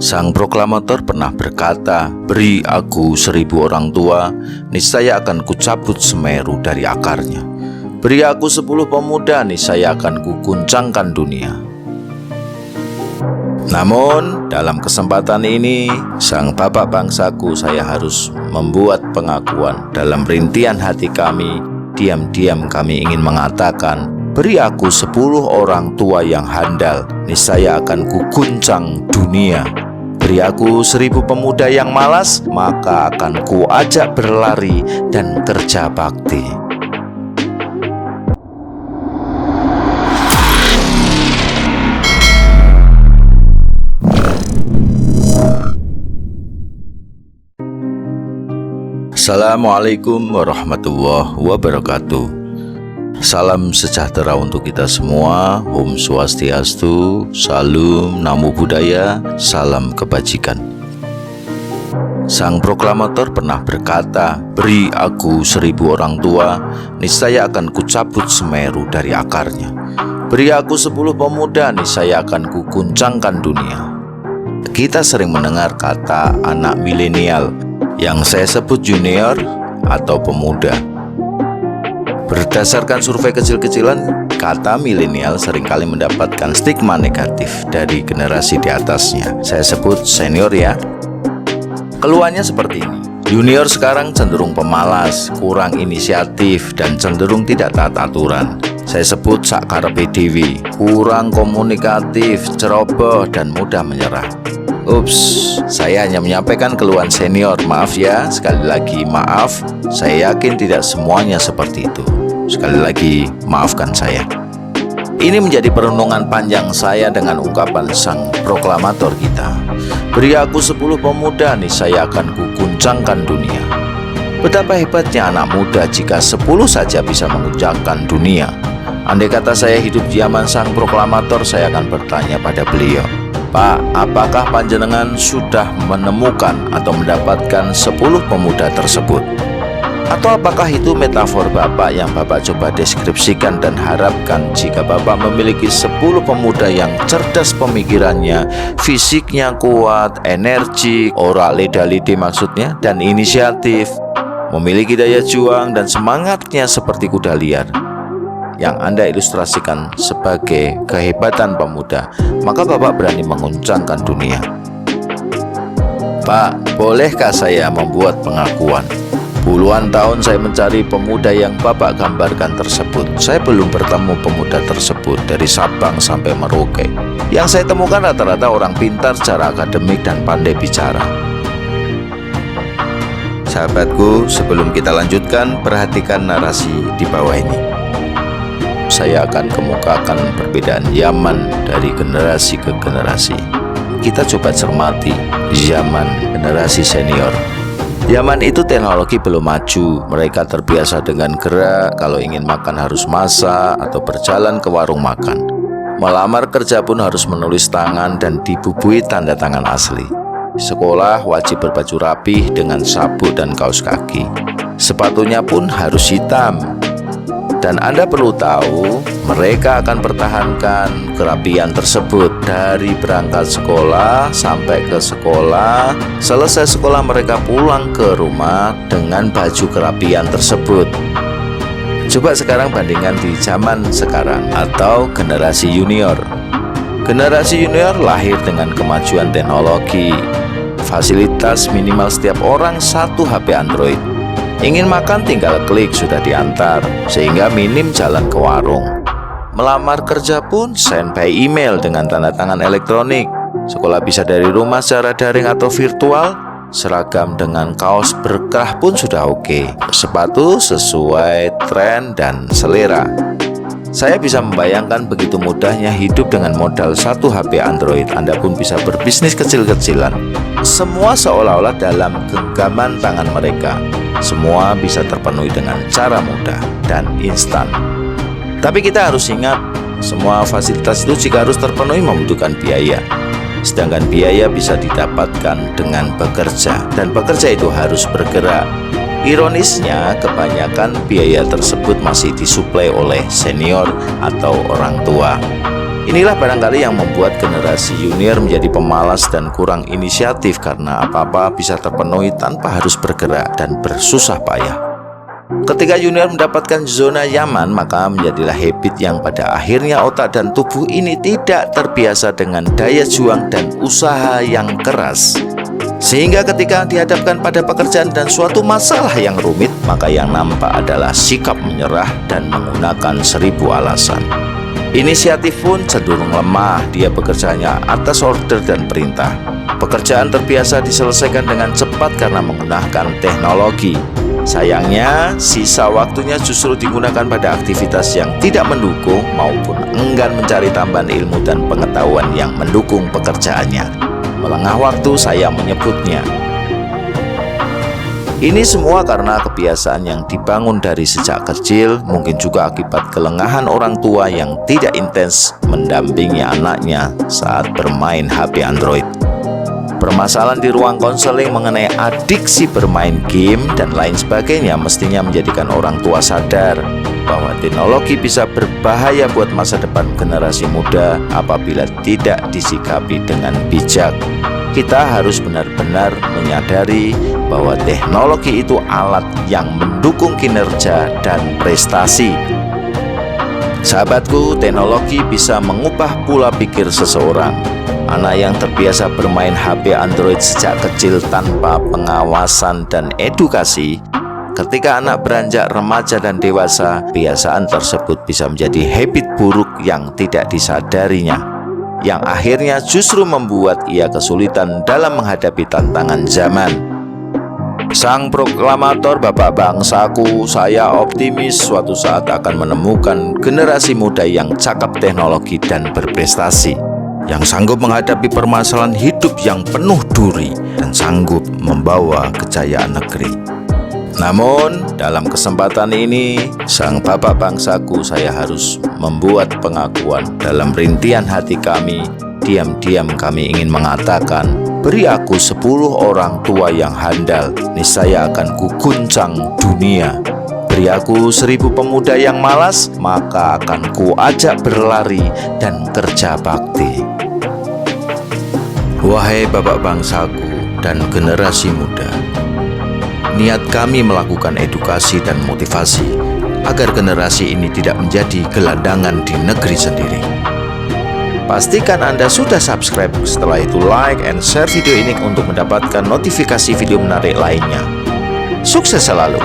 Sang proklamator pernah berkata, "Beri aku 1000 orang tua, niscaya akan kucabut Semeru dari akarnya. Beri aku 10 pemuda, niscaya akan kuguncangkan dunia." Namun, dalam kesempatan ini, sang bapak bangsaku, saya harus membuat pengakuan. Dalam rintihan hati kami, diam-diam kami ingin mengatakan, "Beri aku 10 orang tua yang handal, niscaya akan kuguncang dunia. Beri aku 1000 pemuda yang malas, maka akan kuajak berlari dan kerja bakti." Assalamualaikum warahmatullahi wabarakatuh. Salam sejahtera untuk kita semua. Om Swastiastu, Salam Namo Buddhaya, salam kebajikan. Sang proklamator pernah berkata, "Beri aku 1000 orang tua, niscaya akan kucabut Semeru dari akarnya. Beri aku 10 pemuda, niscaya akan kuguncangkan dunia." Kita sering mendengar kata anak milenial, yang saya sebut junior atau pemuda. Berdasarkan survei kecil-kecilan, kata milenial seringkali mendapatkan stigma negatif dari generasi di atasnya. Saya sebut senior ya. Keluhannya seperti ini. Junior sekarang cenderung pemalas, kurang inisiatif, dan cenderung tidak taat aturan. Saya sebut sakarepe dhewe, kurang komunikatif, ceroboh, dan mudah menyerah. Ups, saya hanya menyampaikan keluhan senior. Maaf ya, sekali lagi maaf. Saya yakin tidak semuanya seperti itu. Sekali lagi, maafkan saya. Ini menjadi perenungan panjang saya dengan ungkapan sang proklamator kita. "Beri aku 10 pemuda, niscaya akan kuguncangkan dunia." Betapa hebatnya anak muda jika 10 saja bisa menguncangkan dunia. Andai kata saya hidup zaman sang proklamator, saya akan bertanya pada beliau, "Pak, apakah panjenengan sudah menemukan atau mendapatkan 10 pemuda tersebut? Atau apakah itu metafor Bapak yang Bapak coba deskripsikan dan harapkan jika Bapak memiliki 10 pemuda yang cerdas pemikirannya, fisiknya kuat, energi, ora leda-lede maksudnya, dan inisiatif, memiliki daya juang dan semangatnya seperti kuda liar, yang Anda ilustrasikan sebagai kehebatan pemuda, maka Bapak berani menguncangkan dunia." Pak, bolehkah saya membuat pengakuan? Puluhan tahun saya mencari pemuda yang Bapak gambarkan tersebut. Saya belum bertemu pemuda tersebut dari Sabang sampai Merauke. Yang saya temukan rata-rata orang pintar secara akademik dan pandai bicara. Sahabatku, sebelum kita lanjutkan, perhatikan narasi di bawah ini. Saya akan kemukakan perbedaan zaman dari generasi ke generasi. Kita coba cermati zaman generasi senior. Zaman itu teknologi belum maju. Mereka terbiasa dengan gerak. Kalau ingin makan harus masak atau berjalan ke warung makan. Melamar kerja pun harus menulis tangan dan dibubuhi tanda tangan asli. Sekolah wajib berbaju rapih dengan sabuk dan kaos kaki. Sepatunya pun harus hitam. Dan Anda perlu tahu, mereka akan pertahankan kerapian tersebut dari berangkat sekolah sampai ke sekolah. Selesai sekolah mereka pulang ke rumah dengan baju kerapian tersebut. Coba sekarang bandingkan di zaman sekarang atau generasi junior. Generasi junior lahir dengan kemajuan teknologi. Fasilitas minimal setiap orang 1 HP Android. Ingin makan tinggal klik sudah diantar, sehingga minim jalan ke warung. Melamar kerja pun send by email dengan tanda tangan elektronik. Sekolah bisa dari rumah secara daring atau virtual. Seragam dengan kaos berkah pun sudah oke. Sepatu sesuai tren dan selera. Saya bisa membayangkan begitu mudahnya hidup dengan modal 1 HP Android. Anda pun bisa berbisnis kecil-kecilan. Semua seolah-olah dalam genggaman tangan mereka. Semua bisa terpenuhi dengan cara mudah dan instan. Tapi kita harus ingat, semua fasilitas itu jika harus terpenuhi membutuhkan biaya. Sedangkan biaya bisa didapatkan dengan bekerja, dan bekerja itu harus bergerak. Ironisnya, kebanyakan biaya tersebut masih disuplai oleh senior atau orang tua. Inilah barangkali yang membuat generasi junior menjadi pemalas dan kurang inisiatif karena apa-apa bisa terpenuhi tanpa harus bergerak dan bersusah payah. Ketika junior mendapatkan zona nyaman, maka menjadilah habit yang pada akhirnya otak dan tubuh ini tidak terbiasa dengan daya juang dan usaha yang keras. Sehingga ketika dihadapkan pada pekerjaan dan suatu masalah yang rumit, maka yang nampak adalah sikap menyerah dan menggunakan 1000 alasan. Inisiatif pun cenderung lemah, dia bekerjanya atas order dan perintah. Pekerjaan terbiasa diselesaikan dengan cepat karena menggunakan teknologi. Sayangnya, sisa waktunya justru digunakan pada aktivitas yang tidak mendukung maupun enggan mencari tambahan ilmu dan pengetahuan yang mendukung pekerjaannya. Melengah waktu saya menyebutnya. Ini semua karena kebiasaan yang dibangun dari sejak kecil, mungkin juga akibat kelengahan orang tua yang tidak intens mendampingi anaknya saat bermain HP Android. Permasalahan di ruang konseling mengenai adiksi bermain game dan lain sebagainya mestinya menjadikan orang tua sadar bahwa teknologi bisa berbahaya buat masa depan generasi muda apabila tidak disikapi dengan bijak. Kita harus benar-benar menyadari bahwa teknologi itu alat yang mendukung kinerja dan prestasi. Sahabatku, teknologi bisa mengubah pola pikir seseorang. Anak yang terbiasa bermain HP Android sejak kecil tanpa pengawasan dan edukasi, ketika anak beranjak remaja dan dewasa, kebiasaan tersebut bisa menjadi habit buruk yang tidak disadarinya, yang akhirnya justru membuat ia kesulitan dalam menghadapi tantangan zaman. Sang proklamator Bapak Bangsaku, saya optimis suatu saat akan menemukan generasi muda yang cakap teknologi dan berprestasi, yang sanggup menghadapi permasalahan hidup yang penuh duri dan sanggup membawa kejayaan negeri. Namun, dalam kesempatan ini, sang Bapak Bangsaku, saya harus membuat pengakuan. Dalam rintihan hati kami, diam-diam kami ingin mengatakan, beri aku 10 orang tua yang handal, niscaya akan kuguncang dunia. Beri aku 1000 pemuda yang malas, maka akan kuajak berlari dan kerja bakti. Wahai Bapak Bangsaku dan generasi muda, niat kami melakukan edukasi dan motivasi agar generasi ini tidak menjadi gelandangan di negeri sendiri. Pastikan Anda sudah subscribe, setelah itu like and share video ini untuk mendapatkan notifikasi video menarik lainnya. Sukses selalu!